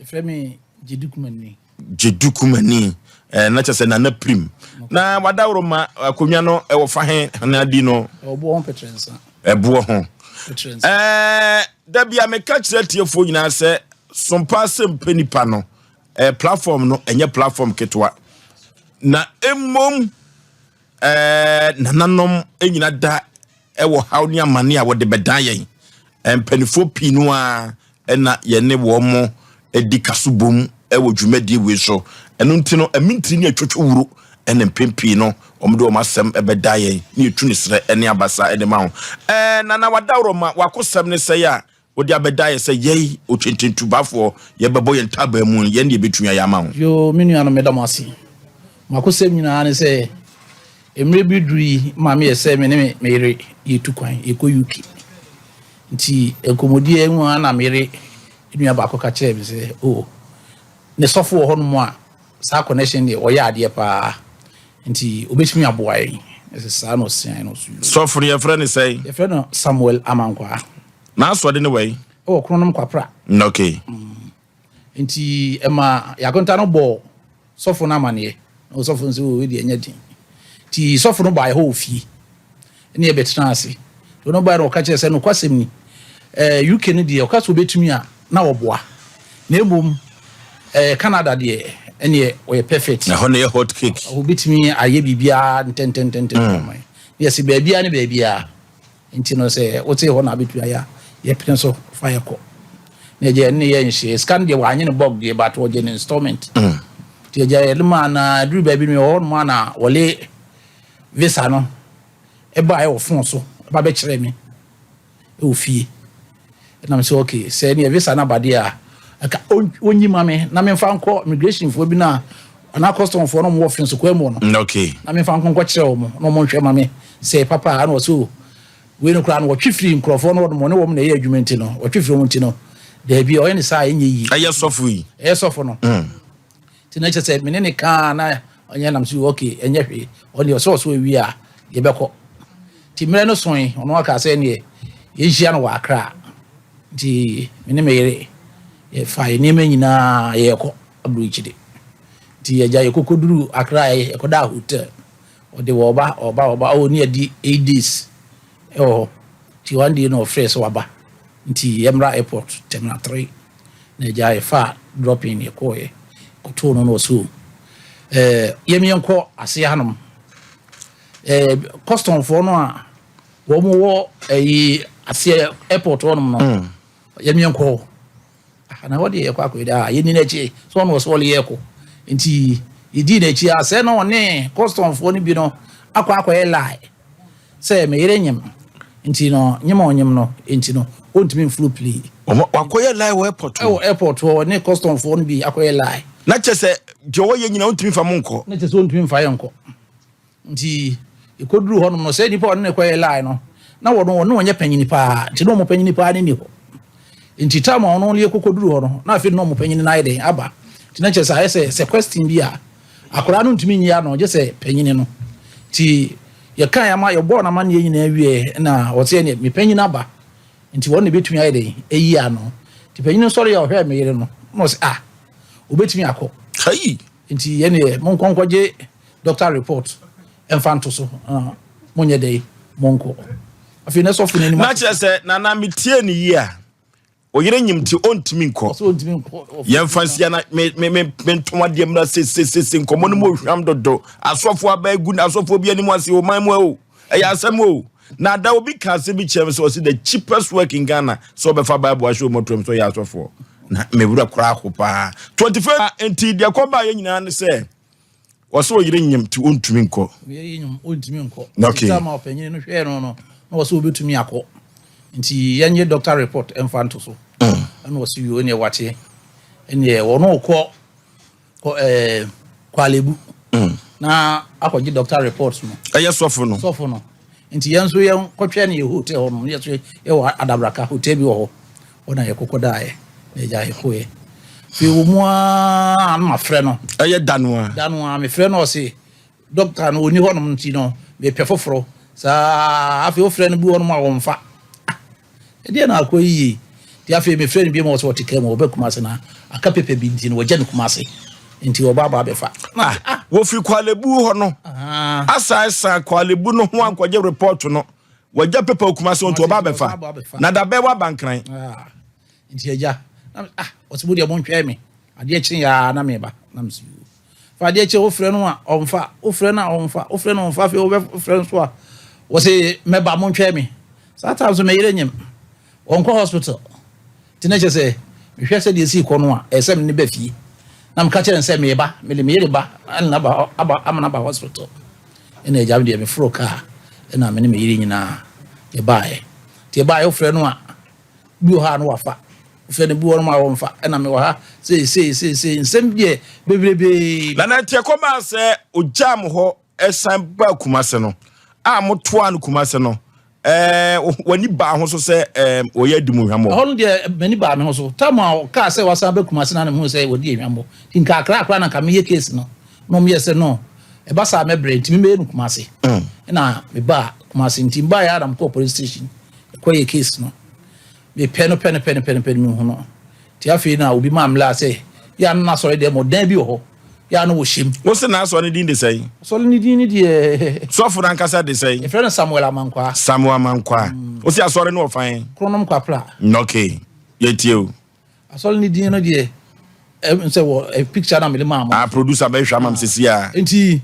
Efremi Jedukumani. Jedukumani. Na chese na prim. Na wadawro ma akonwa no e wo fa he na di no. Obo on petrensa. Ebuo ho. Da bia me ka kire tiefo nyina se SOMPA SEMPA nipa no platform no enye platform ketwa. Na emmom nananom enyina da ewo haw ni amane a wo de bedan yen. Empanifo pinu a na ye ne wo mo edi kasubom ewo dwumadi we so eno ntino amintiri ni atwotwo wuro ene mpempi no omdo masem ebeda yen ni etuni sre ene abasa ene ma ho nana wadawro ma wakosem ne se ya odi abeda ye se yei o 22 bafo ye bebo ye ntaba mu ye ne betua ya ma ho yo menu anu medamasi makosem nyina ne se emre biduri ma me ye se me ne mere yetu kwan eko UK nti enkomodi enwu ana mere nua ba ko ka kire bi se oh ne sofo ho no mo a sa connection de oya ade pa nti obetimi aboai ese sa no sian no su sofo ye friend say ye friend Samuel Amankwa na so de ne way oh kronom kwapra okay nti ema yakonta no bo sofo na mane o sofo nso we de anya din nti sofo no ba ye ho fi ne ye betra ase to no ba ro ka kire se no kwasem ni UK ne de o ka so betimi a na oboa na ebom Canada de ene we perfect na hono ye hot cake obitimi aye bibia ntenten yes baabia ne baabia nti no se wote ho na betua ya ye pren so fire ko na je ne ye nhye scan de wanye ne bog de but wo je ne installment ti je ye ma na dru baabi no ho ma na wole visa no e ba ye ofon so ba be kire mi e ofie na me so okay se ne visa na ba de a aka onyi mame na me fa nko immigration fo bi na ana custom fo no mo ofin so kwemo no okay na me fa nko kire o mo no mo hwe mame se papa ana so we no kra no twifiri nkrofo no mo ne wo mo na ye adwumenti no twifiri mo nti no da bi o ye ne sa enye yi aye sofo yi sofo no ti na che se me ne ka na onye nam so okay enye hwe o ne so wi a ye beko ti mere no son ono aka se ne ye hia no wa akra ti me ne mere ye fa ni me nyina ye ko abru ichide ti ye ja ye kokoduru akra ye ko da hotel o de wo ba o ni adi 8 days ti one day no fresh waba nti Emra Airport terminal 3 na ja ye fa drop in ye ko ye ko to no so ye mi enko ase hanom custom for no a wo mo wo ase airport wonom no ye mi enko na wodi ye kwa kweda ye ni na chi so no so le ye ko nti idi na chi ase no ne custom fo ni bi no akwa ye lie say me yere nyem nti no nyem no nti no ontimi flu play wakoye lie wo airport wo ne custom fo ni bi akwa ye lie na chese je wo ye nyina ontimi fa monko na chese ontimi fa ye nko nti ikoduru ho no say nipa ne kwa ye lie no na wo no onye panyini pa nti no mo panyini pa ne ni ko nti tama ono le kokoduru ho no na afi no mo panyini na ide aba ti na chese se question bi a akora no ntimi nyia no je se panyini no ti ye kan ya ma ye bo na ma ne nyina wie na wo se ne me panyini aba nti won ne betumi ide eyi ano ti panyini sori ya ohwe me yire no no se obetumi akọ kai nti ye ne mon konkoje doctor report enfanto so monye dey monko afi na so funu ni na chese na metie ni yi a oyire nyimti ontimi nko so ontimi nko ye mfansia na me ntomade mra se nkomo no mo hwam dodo asofo abagu na asofo bi ani mo ase o man mo o eya asem o na da obi ka se bi chem so the cheapest work in Ghana so be fa bible asho motom so ya asofo na me wura kra akopa 25 enti de akoba ye nyina ne se waso oyire nyimti ontimi nko ye nyim ontimi nko okay tama opanyin no hwe no waso obetumi akọ nti yenye doctor report enfanto so and was you only wache ene wono ko kwalebu na akọji doctor report no eye sofo no nti yenso ye kotwe ne hotel no yeso ye wa adabraka hotel bi wo ho ona ye kokodae na ja ye koye fi wo mu a ma frɛ no eye danwa me frɛ no se doctor no oni ho no nti no me pefoforo sa afi o frɛ no bi wo no ma wo mfa e dia na akoyi ti afi me friend bi mo so te kemo oba Kumasi na aka pepe bi nti no waje no Kumasi nti oba ba befa wo fi Kwalebu ho no asa Kwalebu no ho akwaje report no waje pepe Kumasi nti oba befa na da be wa bankran nti eja otibu de montwe me ade ekyin ya na me ba na msi fa ade ekyin ofre no a omfa ofre na omfa ofre no omfa fi ofre so a wo se me ba montwe me sometimes me yire nyem onko hospital tinache se me hwe se de si ko no a esem ne ba fie na mka kire nse me ba me le me yire ba na ba amana ba hospital ina eja me de me fro car ina me ne me yire nyina e bae ti bae ofre no a bi ha no wafa ofre ne bi wo no ma wo mfa ina me wa ha se nsem de bebrebe na na tie koma se ojam ho esan ba Kumasi no a motoa no Kumasi no wani ba ho so se oya dimu hwamo ho de mani ba me ho so tama ka se wasa ba Kumasi na ne ho se wodi hwamo tinka akra na ka me ye case no no me se no e ba sa me brand mi me no Kumasi na me ba Kumasi nti ba ya adam ko police station ko ye case no me pen mi ho no ti afi na obi ma amla se ya na so de mo dan bi ho ya no wo shim wo se na so ne din de sei so ne din ni de so for ankasa de sei e friend Samuel Amankwa wo se asore no ofan kronom kwapra okay yetie o asole ne din no de say wo a picture na me ma producer be hwa mam sisi a enti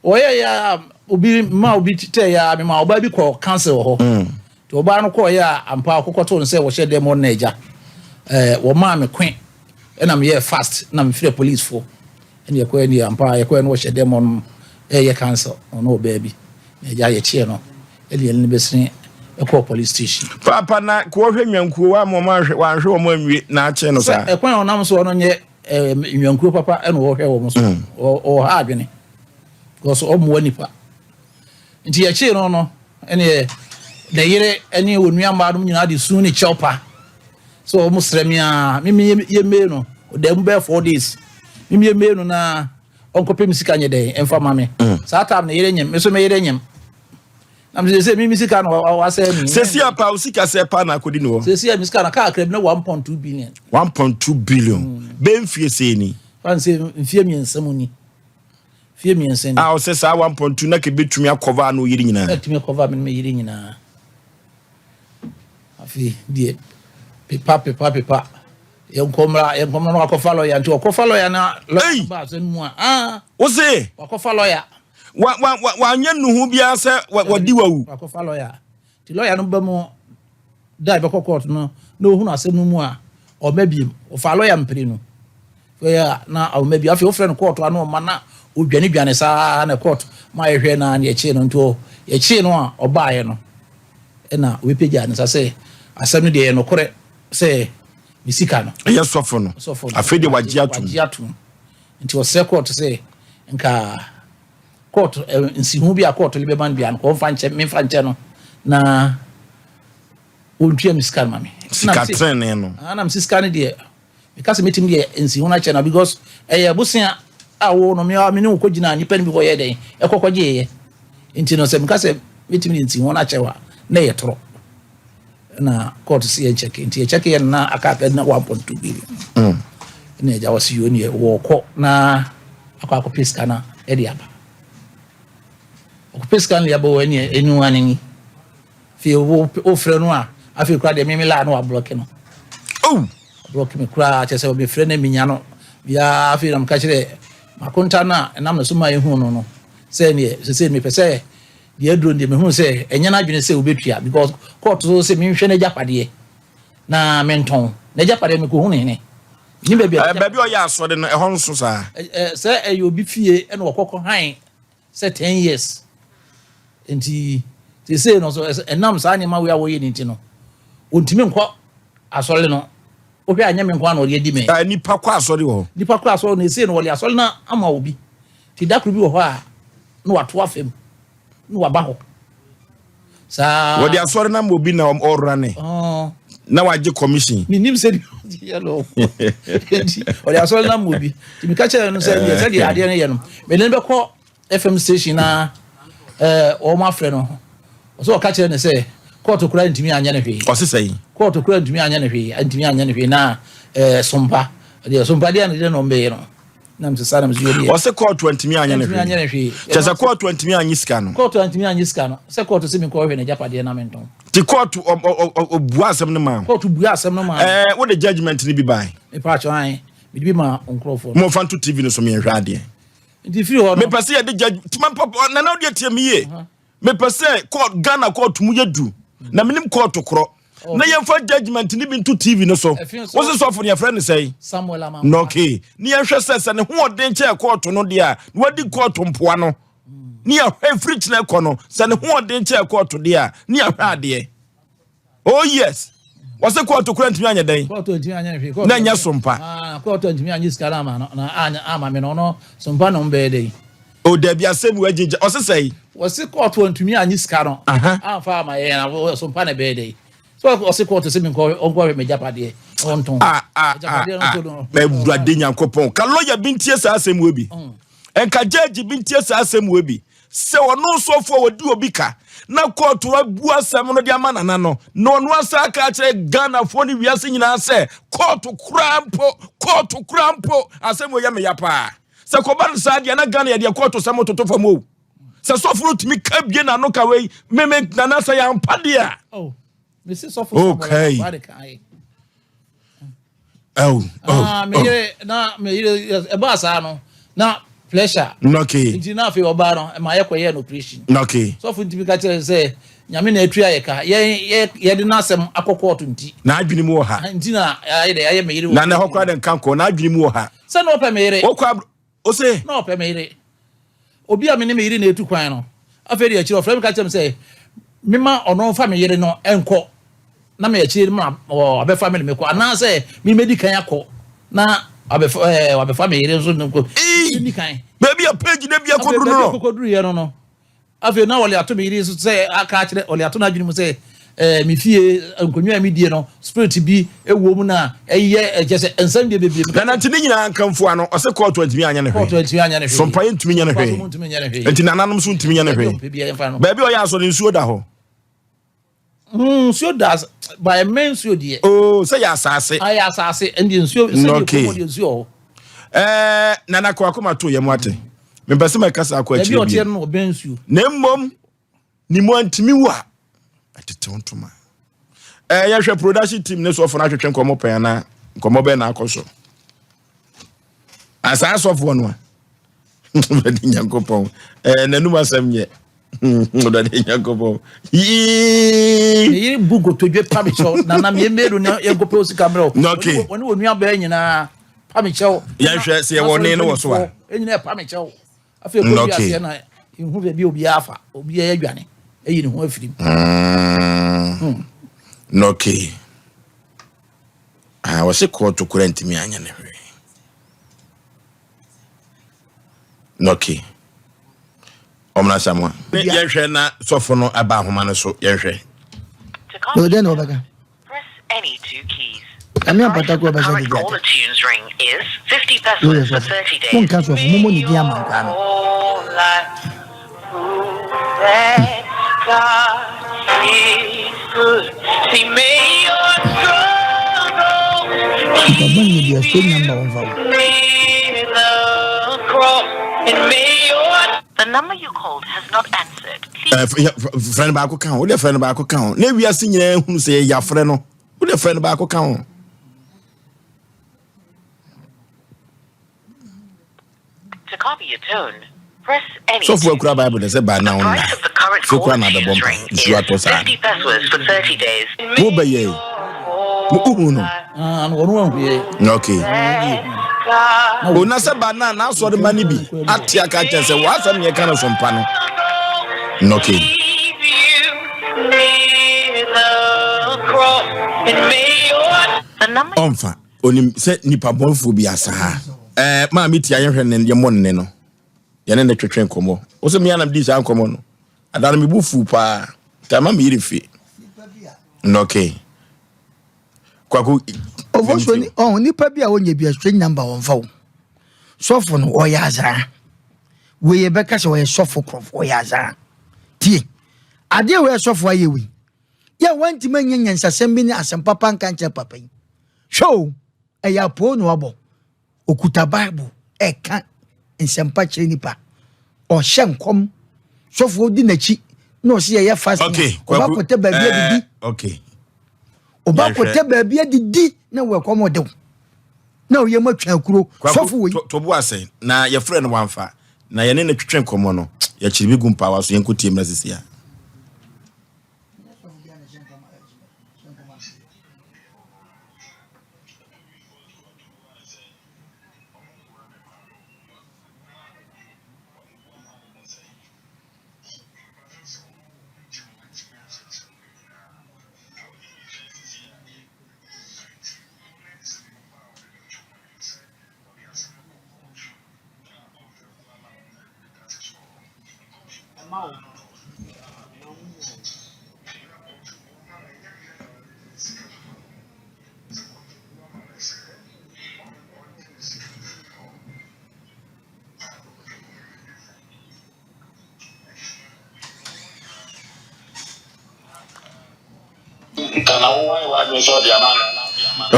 oya ya obi tete ya me ma oba bi ko cancel ho to oba no ko ya ampa akokoto no say wo hye dem na eja wo ma me kwen na me fast na me free police for eni ekwe ni ampa ekwe no wo hye dem no ye cancel no baby eja ye tie no eli ni besini ekọ police station papa na ko hwe nwankuo wa mo ma hwe wa hwe wo mo anwie na ache no sa ekwan onam so no nye nwankuo papa eno wo hwe wo mo so o ha adwene because o mo nipa nti ye chi no ene de yire ene onua ma dum nyina de su ni chopa so o mo sremia mimi ye me no o de mu be 4 days mimi ye me no na onko pem sika nye de emfa mame sa tam na yire nyem me so me yire nyem na me say mimi sika no wa say ni sesi apa usika se pa na akodi no sesi ya misika na ka akrab na 1.2 billion 1.2 billion ben fie se ni fan se fie mi nsam ni fie mi nsam o se sa 1.2 na ke betumi akova no yiri nyina betumi akova me yiri nyina afi die pepa yenkomra no akofa lawyer nti akofa lawyer na ba se mu o se akofa lawyer wa nya nuhu bia se wadi wawu akofa lawyer ti lawyer no ba mu dai be court no hu na asem no mu a o mabiem o fa lawyer mpre no ya na o mabi afi o friend court anu ma na o dwane sa na court ma ye hwe na ye chi no nto ye chi no a obaye no na we peja ne sa se asem no de no kore se misika no ye sofo no afede wagiatum nti o se court se nka court nsihu bia court libe man bia ko fanche me fanche no na ontua misika mami sika trene no ana msika ne de because meeting de nsihu na chena because busia awo no me ne ko gina nipa ni bi ko ye den ekokogye ye nti no se because meeting de nsihu na chewa na ye toro na court see check nti check ye na aka na 1.2 billion na ja wasi yo ni wo ko na akwa piska na e de aba opiska nle aba wani enu ani fi o frɛ no a afi kura de mimi la no a block no block me kura che se o be frɛ na minya no bia afi nam ka kire makonta na nam no so ma ehu no se ne se me pese de adro de me hu se enya na adwene se obetua because court so se me hwɛ na japade na menton na japade me ko hu ne ni baabi o ya asode no ehon so sa se obi fie e na okokko han se 10 years enti they say no so enam sa anya ma we awoye ni nti no ontimi nkɔ asɔle no o hwɛ anya me nkɔ na ɔde di me nipa kɔ asɔre ho nipa kɔ asɔre no say no ɔle asɔle na ama obi ti dakru bi wɔ hɔ a no wato afem no waba hɔ sa wɔde asɔre na ma obi na ɔrora ne na waje commission ni nim se yellow ɔde asɔle na ma obi ti mi ka kyerɛ no sɛ ye sɛ de ade no ye no me ne be kɔ FM station na o ma frɛ no so o ka kyerɛ ne sɛ court kura ntimi anya ne hwe o se say court kura ntimi anya ne hwe na sompa de sompa de na no mbe no nam se sana mzu yedi o se court ntimi anya ne hwe chesa court ntimi anya sika no court ntimi anya sika no se court se mi ko hwe ne japade na menton ti court bu asem no ma court bu asem no ma what the judgment ni bi bai e pa cho an mi bi ma onkrofo mo fan to tv no so me hwa ade ndi firi ho no me pese ye de judge na na odi tie me ye me pese court Ghana court mu yedu na minim court kro na ye fa judgment ni bi to tv no so wo se so for your friend say Samuel Amam no okay ni ye hwe sese ne ho ode nche court no de a wadi court mpoa no ni ya hwe free na ko no se ne ho ode nche court de a ni ya hwe ade oh yes wase court kura ntimi anya dan court ntimi anya ne hwe na nya sompa court ntimi anya skala ma no na anya ama me no sompa no mbe dey o da bia sem wagija o se say wase court ntimi anya skala no amfa ma ye na sompa na be dey so wase court se mi ko onko me japade onton me brade nyankopon ka lawyer bintie sa asem we bi enka judge bintie sa asem we bi se ono so fo wodi obi ka na court wa bu asem no dia manana no no no asa ka kire Ghana fo ni wiase nyina se court krampo asem we ya me ya pa se ko ban sa dia na Ghana ya dia court samo toto famo se so fo tumi ka bie na no ka we meme na na sa ya ampa dia me see so for okay me e ba sa no na pressure okay nti na fe oba no ma ye koye no operation okay so fu ntimi ka kire say nyame na atua ye ka ye de na asem akokọ to nti na adwini mu ha nti na ye me yire na hokwa de nkanko na adwini mu ha se no pe me yire okwa o se no pe me yire obi a me ne me yire na etu kwan no afa de akire ofrem ka kire me say mema ono fa me yire no enko na me akire ma obe family me ko ana say me medical yakọ na abefa me yire so nko ni kan baby a page na bia kodru no kodru ye no afi na wole ato me yire so say aka kire wole ato na adwini mu say mi fie nkonwa mi die no spirit bi ewo mu na eye jese ensam de bebie na ntini nyina nkamfo ano ose court ntimi anya ne hwe court ntimi anya ne hwe sompa ntimi anya ne hwe enti nananom so ntimi anya ne hwe baby o ya so ne nsuo da ho so das by men so die oh say ya asase ay asase ndi nsuo se di nsuo nana kwa akoma to yemu ate me pese me kasa akwa akire bi bi otie no ben nsuo na mmom ni mo antimi wa atetontoma ya hwe production team ne so for na hwehwe nkomo pen na nkomo be na akoso asa so for no a be nyankopon nanum asem nye oda de nyankopon yi bugo to dwe pamicho na me meru na yegope osika mro woni wonu aba nyina pamicho ya hwe se woni ne wo so a enyina pamicho afi ko bi ase na ihu be bi obi afa obi ya adwane eyi ne ho afirim okay wase ko to kurantimi anya ne hwe okay omna samwa ye hwe na sofo no aba homa no so ye hwe no den obaka press any two keys. Kami apata ko ba Current caller tunes ring is 50 pesos for 30 days. Mon kaso mo ni dia man kan See me your ko ban ni dia so number on fa The number you called has not answered. Friend ba ko kan o de friend ba ko kan na wi ase nyina hunu se ya frɛ no o de friend ba ko kan To copy your tone, press any. so for kura bible say ba na The on price of the current so caller kwa na be tunes bomba ring is nsu ato sa 50 pesos for 30 days. mo be ye mo uhu no no wonu anhwe okay o na se ba na so de mani bi ate aka che se wa asam ye kana so mpa no okay The number onfa onim se nipa bonfo bi asa ha ma mi tia ye hwe ne ye monne no ye ne twetwe nkomo o se mi anam di sa nkomo no adana mi bufu pa ta ma mi rifi okay kwaku ovoso ni nipa bi a wonye bi strange number on fa sofo no oyaza we ye beka se we sofo krof oyaza tie ade we sofo ayewi ya wanti manya nyansasɛm bi ne asɛm papa nka nkyɛ papa yi show ɛyɛ apo no abo okuta bible ɛka nsɛmpa kyerɛ nipa ɔhyɛ nkɔm sɔfo di n'akyi na ɔsi ɛyɛ fast ɔba kɔtɛ baabi adidi ɔba kɔtɛ baabi adidi na wɔkɔm ɔdew na ɔyɛ mu atwa akuro sɔfo wei tobo asɛn na yɛfrɛ no wamfa na yɛne ne twetwe nkɔmmɔ no yɛkyerɛ bi gumpa wa so yɛnkɔ tie mmra sisia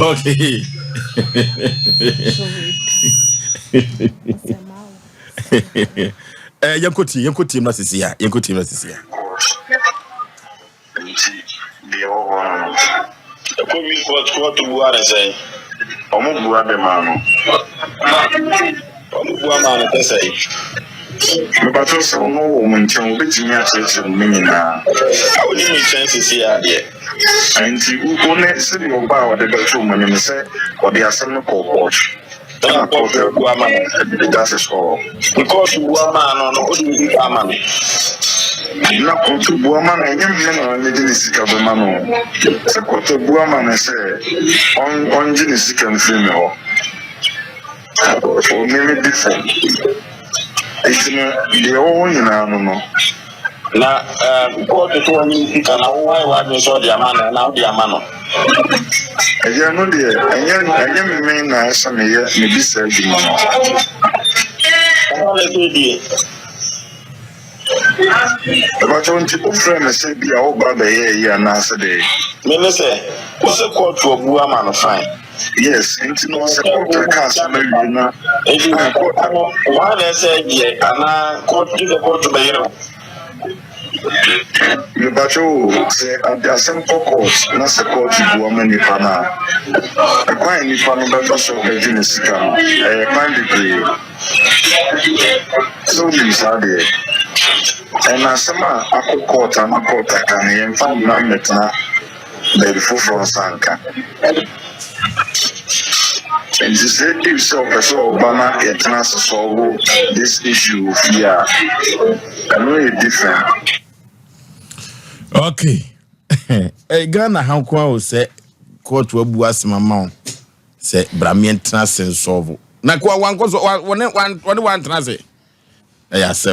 Okay. Yankoti na sisia. Komi ko to buare say. Omo bua be ma no. Omo bua ma no say. Me ba to so no wo nchen obetimi a cheche me nyina. Awoni mi chance si ade. Anti u ne se bi oba wa de betu mo nyim se odi asem no ko court. Na ko te bua ma no. That's all. Because bua ma no odi ama no. Na kotu buama na nyem na ne sika be ma no se kotu buama na se on jini sika mfiri me ho o me different isina de o nyina no na kotu to ni sika na wo wa me so de ama na o de ama no eje no de enye me na asa me ye me bi sa di mo no le to di But I want to friend and say, be our brother here, and answer the minister. What's a court to a woman fine? Yes, into no support to castle. If you want one, I said, yeah, and I court to the court to the hero. The battle say, at the simple court, not support to woman if I'm a quite if I'm a better so a genius come, a kind degree. So you said, and as some apple court and a court, I can find my metna, baby for Sanka. And you said, if so, Obama, it has to solve this issue here. I'm really different. Okay. Ghana, how can say court will be as my mount? Say, Bramian Trans solve. Na kwa one transit. Yes,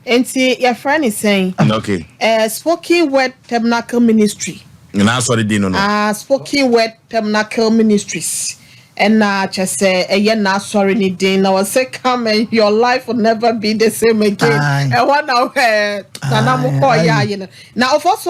Enti your friend is saying okay. Spoken word tabernacle ministry. Na sorry dino no. Spoken word tabernacle ministries. And just say na sorry ni din. Now say come and your life will never be the same again. And one now na mo call ya you know. Now of us